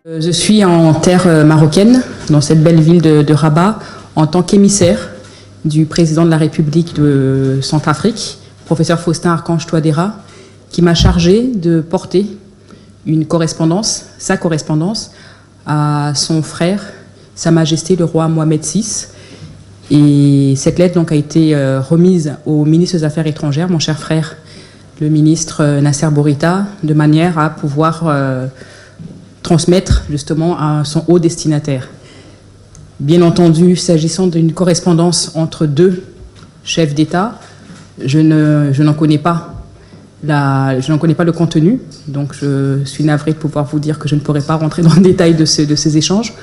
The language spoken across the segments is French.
Je suis en terre marocaine, dans cette belle ville de Rabat, en tant qu'émissaire du président de la République de Centrafrique, professeur Faustin Archange Touadéra, qui m'a chargé de porter une correspondance, sa correspondance, à son frère, Sa Majesté le roi Mohamed VI. Et cette lettre donc, a été remise au ministre des Affaires étrangères, mon cher frère, le ministre Nasser Bourita, de manière à pouvoir transmettre justement à son haut destinataire. Bien entendu, s'agissant d'une correspondance entre deux chefs d'État, je n'en connais pas le contenu, donc je suis navrée de pouvoir vous dire que je ne pourrai pas rentrer dans le détail de ces échanges,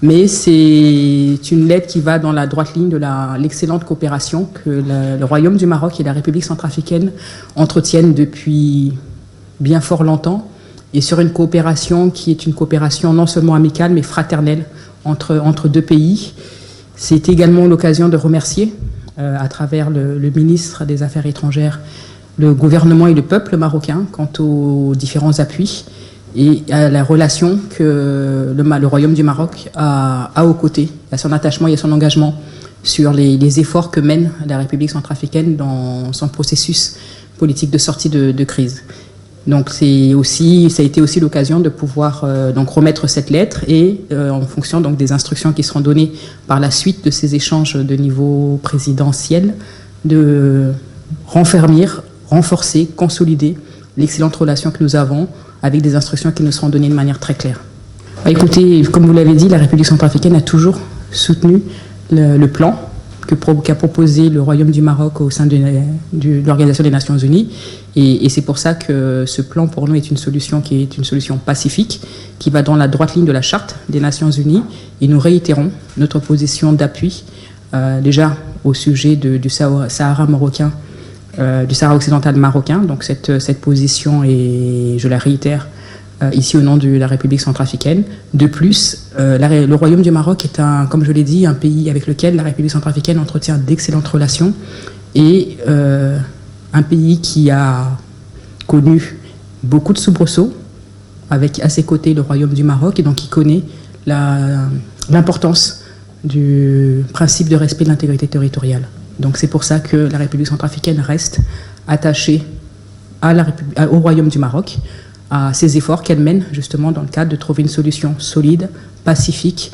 mais c'est une lettre qui va dans la droite ligne de l'excellente coopération que le Royaume du Maroc et la République centrafricaine entretiennent depuis bien fort longtemps, et sur une coopération qui est une coopération non seulement amicale, mais fraternelle entre deux pays. C'est également l'occasion de remercier, à travers le ministre des Affaires étrangères, le gouvernement et le peuple marocain quant aux différents appuis et à la relation que le Royaume du Maroc a aux côtés, à son attachement et à son engagement sur les efforts que mène la République centrafricaine dans son processus politique de sortie de crise. Donc ça a été aussi l'occasion de pouvoir donc remettre cette lettre et en fonction donc des instructions qui seront données par la suite de ces échanges de niveau présidentiel, de renforcer, consolider l'excellente relation que nous avons avec des instructions qui nous seront données de manière très claire. Écoutez, comme vous l'avez dit, la République centrafricaine a toujours soutenu le plan qu'a proposé le Royaume du Maroc au sein de l'Organisation des Nations Unies. Et c'est pour ça que ce plan, pour nous, est une solution qui est une solution pacifique, qui va dans la droite ligne de la Charte des Nations Unies. Et nous réitérons notre position d'appui, déjà au sujet du Sahara marocain, du Sahara occidental marocain. Donc cette position, et je la réitère ici au nom de la République centrafricaine. De plus, le Royaume du Maroc est, comme je l'ai dit, un pays avec lequel la République centrafricaine entretient d'excellentes relations et un pays qui a connu beaucoup de soubresauts, avec à ses côtés le Royaume du Maroc, et donc qui connaît l'importance du principe de respect de l'intégrité territoriale. Donc c'est pour ça que la République centrafricaine reste attachée au Royaume du Maroc, à ces efforts qu'elle mène justement dans le cadre de trouver une solution solide, pacifique,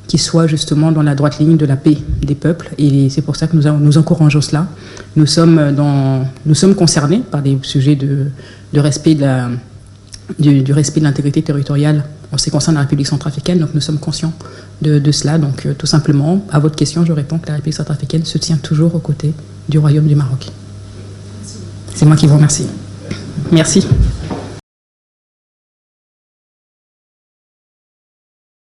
qui soit justement dans la droite ligne de la paix des peuples. Et c'est pour ça que nous encourageons cela. Nous sommes concernés par des sujets de respect du respect de l'intégrité territoriale en ce qui concerne la République centrafricaine. Donc nous sommes conscients de cela. Donc tout simplement, à votre question, je réponds que la République centrafricaine se tient toujours aux côtés du Royaume du Maroc. C'est moi qui vous remercie. Merci.